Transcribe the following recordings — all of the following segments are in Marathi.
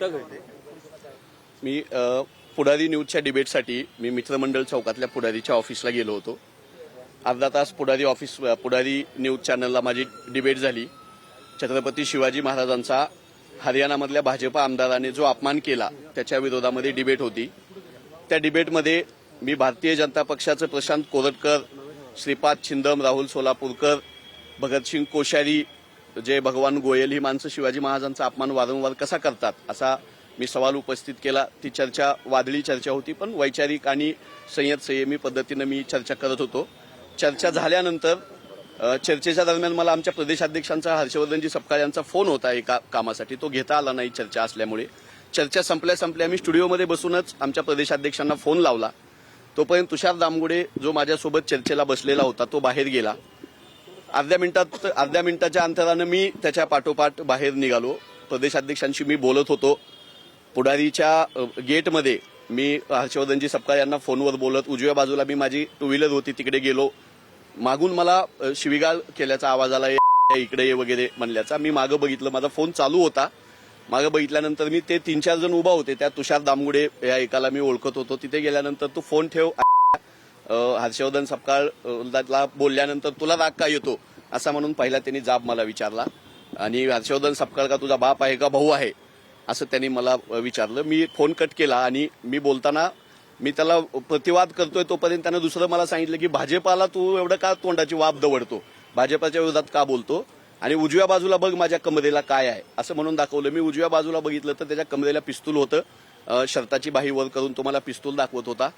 कुठं घडते? मी पुढारी न्यूजच्या डिबेटसाठी मी मित्रमंडळ चौकातल्या पुढारीच्या ऑफिसला गेलो होतो. अर्धा तास पुढारी न्यूज चॅनलला माझी डिबेट झाली. छत्रपती शिवाजी महाराजांचा हरियाणामधल्या भाजपा आमदाराने जो अपमान केला त्याच्या विरोधामध्ये डिबेट होती. त्या डिबेटमध्ये मी भारतीय जनता पक्षाचे प्रशांत कोरटकर, श्रीपाद छिंदम, राहुल सोलापूरकर, भगतसिंग कोश्यारी, जय भगवान गोयल ही माणसं शिवाजी महाराजांचा अपमान वारंवार कसा करतात असा मी सवाल उपस्थित केला. ती चर्चा वादळी चर्चा होती, पण वैचारिक आणि संयमी पद्धतीनं मी चर्चा करत होतो. चर्चा झाल्यानंतर चर्चेच्या दरम्यान मला आमच्या प्रदेशाध्यक्षांचा हर्षवर्धनजी सपकाळ यांचा फोन होता एका कामासाठी. तो घेता आला नाही चर्चा असल्यामुळे. चर्चा संपल्या मी स्टुडिओमध्ये बसूनच आमच्या प्रदेशाध्यक्षांना फोन लावला. तोपर्यंत तुषार दामगुडे जो माझ्यासोबत चर्चेला बसलेला होता तो बाहेर गेला. अर्ध्या मिनिटाच्या अंतरानं मी त्याच्या पाठोपाठ बाहेर निघालो. प्रदेशाध्यक्षांशी मी बोलत होतो. पुढारीच्या गेटमध्ये मी हर्षवर्धनजी सपकाळ यांना फोनवर बोलत, उजव्या बाजूला मी माझी टू व्हीलर होती तिकडे गेलो. मागून मला शिवीगाळ केल्याचा आवाज आला, इकडे ये वगैरे म्हणल्याचा. मी मागं बघितलं, माझा फोन चालू होता. मागं बघितल्यानंतर मी ते 3-4 जण उभा होते. त्या तुषार दामगुडे या एकाला मी ओळखत होतो. तिथे गेल्यानंतर तू फोन ठेव, हर्षवर्धन सपकाळला बोलल्यानंतर तुला राग का येतो असा म्हणून पहिला त्यांनी जाब मला विचारला. आणि हर्षवर्धन सपकाळ का तुझा बाप आहे का भाऊ आहे असं त्यांनी मला विचारलं. मी फोन कट केला आणि मी बोलताना मी त्याला प्रतिवाद करतोय तोपर्यंत त्यानं दुसरं मला सांगितलं की भाजपाला तू एवढं का तोंडाची वाफ दवडतो, भाजपाच्या विरोधात का बोलतो, आणि उजव्या बाजूला बघ माझ्या कमरेला काय आहे असं म्हणून दाखवलं. मी उजव्या बाजूला बघितलं तर त्याच्या कमरेला पिस्तूल होतं. शर्टाची बाही वर करून तो मला पिस्तूल दाखवत होता.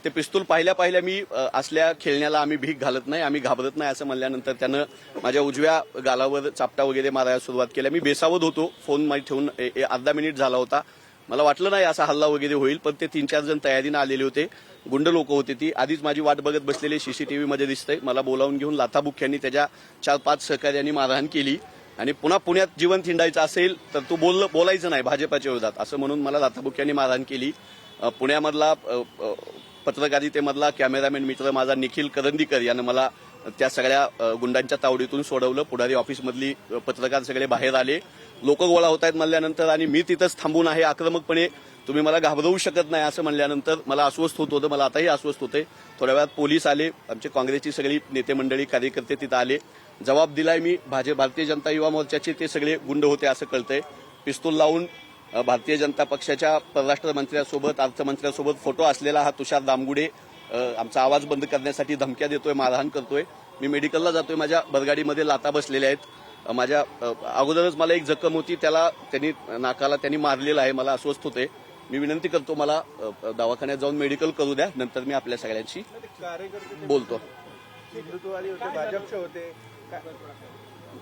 ते पिस्तूल पाहिल्या मी असल्या खेळण्याला आम्ही भीक घालत नाही, आम्ही घाबरत नाही असं म्हणल्यानंतर त्यानं माझ्या उजव्या गालावर चापटा वगैरे मारायला सुरुवात केल्या. मी बेसावत होतो. फोन माहीत ठेवून अर्धा मिनिट झाला होता. मला वाटलं नाही असा हल्ला वगैरे होईल, पण ते 3-4 जण तयारीनं आलेले होते. गुंड लोक होते ती. आधीच माझी वाट बघत बसलेले सीसीटीव्हीमध्ये दिसतंय. मला बोलावून घेऊन लाथाबुक्क्यांनी त्याच्या 4-5 सहकार्यांनी मारहाण केली. आणि पुन्हा पुण्यात जीवन थिंडायचं असेल तर तू बोलायचं नाही भाजपाच्या विरोधात असं म्हणून मला लाथाबुक्क्यांनी मारहाण केली. पुण्यामधला पत्रकारितेमधला कॅमेरामॅन मित्र माझा निखिल करंदीकर यानं मला त्या सगळ्या गुंडांच्या तावडीतून सोडवलं. पुढारी ऑफिसमधली पत्रकार सगळे बाहेर आले. लोक गोळा होत आहेत म्हणल्यानंतर आणि मी तिथंच थांबून आहे आक्रमकपणे, तुम्ही मला घाबरवू शकत नाही असं म्हणल्यानंतर मला अस्वस्थ होत होतं. मला आताही अस्वस्थ होते. थोड्या वेळात पोलीस आले. आमचे काँग्रेसची सगळी नेते मंडळी कार्यकर्ते तिथं आले. जबाब दिलाय मी. भारतीय जनता युवा मोर्चाचे ते सगळे गुंड होते असं कळतंय. पिस्तूल लावून भारतीय जनता पक्षाच्या परराष्ट्र मंत्र्यासोबत, अर्थमंत्र्यासोबत फोटो असलेला हा तुषार दामगुडे आमचा आवाज बंद करण्यासाठी धमक्या देतोय, मारहाण करतोय. मी मेडिकलला जातोय. माझ्या बरगाडीमध्ये लाथा बसलेल्या आहेत. माझ्या अगोदरच मला एक जखम होती, नाकाला त्यांनी मारलेला आहे. मला अस्वस्थ होते. मी विनंती करतो मला दवाखान्यात जाऊन मेडिकल करू द्या, नंतर मी आपल्या सगळ्यांशी बोलतो. भाजपचे होते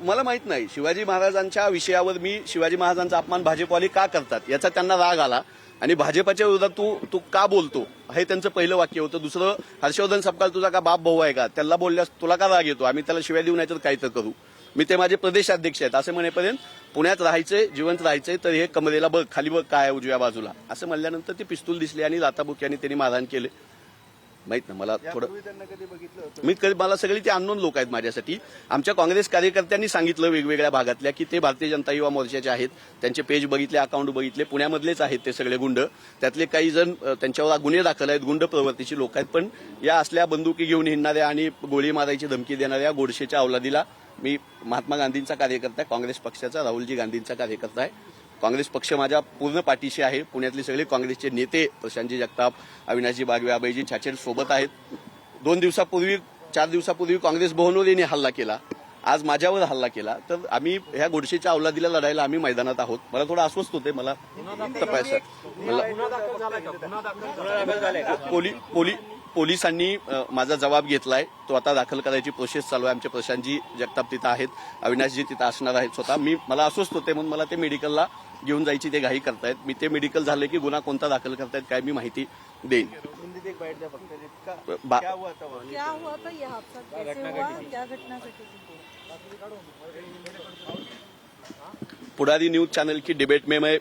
मला माहित नाही. शिवाजी महाराजांच्या विषयावर मी शिवाजी महाराजांचा अपमान भाजपवाले का करतात याचा त्यांना राग आला आणि भाजपाच्या विरोधात तू का बोलतो हे त्यांचं पहिलं वाक्य होतं. दुसरं, हर्षवर्धन सपकाळ तुझा का बाप भाऊ आहे का, त्याला बोलल्यास तुला का राग येतो, आम्ही त्याला शिवाय देऊ नाही तर काय तर करू. मी ते माझे प्रदेशाध्यक्ष आहेत असं म्हणेपर्यंत पुण्यात राहायचंय, जिवंत राहायचंय तर हे कमरेला बघ, खाली बघ काय उजव्या बाजूला असं म्हणल्यानंतर ते पिस्तूल दिसले आणि लाथाबुक्क्यांनी त्यांनी मारहाण केले. माहित ना मला थोडं, मला सगळी ते अननोन लोक आहेत माझ्यासाठी. आमच्या काँग्रेस कार्यकर्त्यांनी सांगितलं वेगवेगळ्या भागातल्या की ते भारतीय जनता युवा मोर्चाचे आहेत. त्यांचे पेज बघितले, अकाउंट बघितले. पुण्यामधलेच आहेत ते सगळे गुंड. त्यातले काही जण त्यांच्यावर गुन्हे दाखल आहेत, गुंड प्रवृत्तीची लोक आहेत. पण या असल्या बंदुकी घेऊन हिंडणाऱ्या आणि गोळी मारायची धमकी देणाऱ्या गोडसेच्या अवलादीला मी महात्मा गांधींचा कार्यकर्ता आहे, काँग्रेस पक्षाचा राहुलजी गांधींचा कार्यकर्ता आहे. काँग्रेस पक्ष माझ्या पूर्ण पाठीशी आहे. पुण्यातले सगळे काँग्रेसचे नेते प्रशांतजी जगताप, अविनाशजी बागवे, अभयजी छाछेड सोबत आहेत. 4 दिवसापूर्वी काँग्रेस भवनवर यांनी हल्ला केला, आज माझ्यावर हल्ला केला. तर आम्ही ह्या गोडसेच्या अवलादीला लढायला आम्ही मैदानात आहोत. मला थोडं अस्वस्थ होते. मला पोलिसांनी माझा जबाब घेतलाय, तो आता दाखल करायची प्रोसेस चालू आहे. आमचे प्रशांतजी जगताप तिथं आहेत, अविनाशजी तिथं असणार आहेत स्वतः. मला अस्वस्थ होते म्हणून मला ते मेडिकलला घेऊन जायची ते घाई करतायत. मी ते मेडिकल झालं की गुन्हा कोणता दाखल करतायत काय मी माहिती देईन. पुढारी न्यूज चैनल की डिबेट में मैं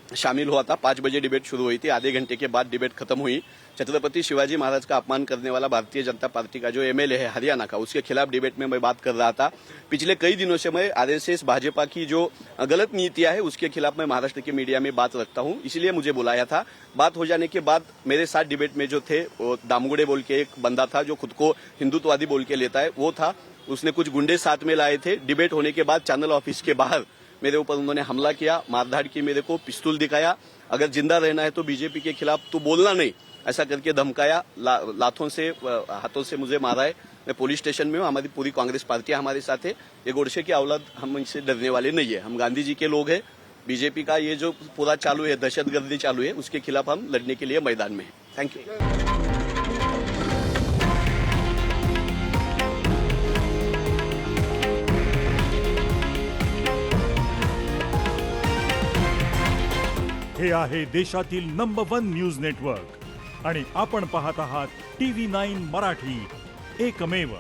शामिल हुआ था। 5 बजे डिबेट शुरू हुई थी, आधे घंटे के बाद डिबेट खत्म हुई। छत्रपति शिवाजी महाराज का अपमान करने वाला भारतीय जनता पार्टी का जो एमएलए है हरियाणा का, उसके खिलाफ डिबेट में मैं बात कर रहा था। पिछले कई दिनों से मैं आरएसएस भाजपा की जो गलत नीतियां है उसके खिलाफ मैं महाराष्ट्र के मीडिया में बात रखता हूं, इसलिए मुझे बुलाया था। बात हो जाने के बाद मेरे साथ डिबेट में जो थे वो दामगुड़े बोल के एक बंदा था जो खुद को हिंदुत्ववादी बोल के लेता है, वो था। उसने कुछ गुंडे साथ में लाए थे। डिबेट होने के बाद चैनल ऑफिस के बाहर मेरे ऊपर उन्होंने हमला किया, मारधाड़ की, मेरे को पिस्तौल दिखाया। अगर जिंदा रहना है तो बीजेपी के खिलाफ तो बोलना नहीं, ऐसा करके धमकाया। लातों से, हाथों से मुझे मारा है। मैं पुलिस स्टेशन में हूँ। हमारी पूरी कांग्रेस पार्टी हमारे साथ है। ये गोडसे की औलाद, हम इनसे डरने वाले नहीं है। हम गांधी जी के लोग हैं। बीजेपी का ये जो पूरा चालू है, दहशतगर्दी चालू है, उसके खिलाफ हम लड़ने के लिए मैदान में हैं। Thank you. हे आहे देशातील नंबर 1 न्यूज नेटवर्क आणि आपण पाहत आहात TV9 मराठी, एकमेव.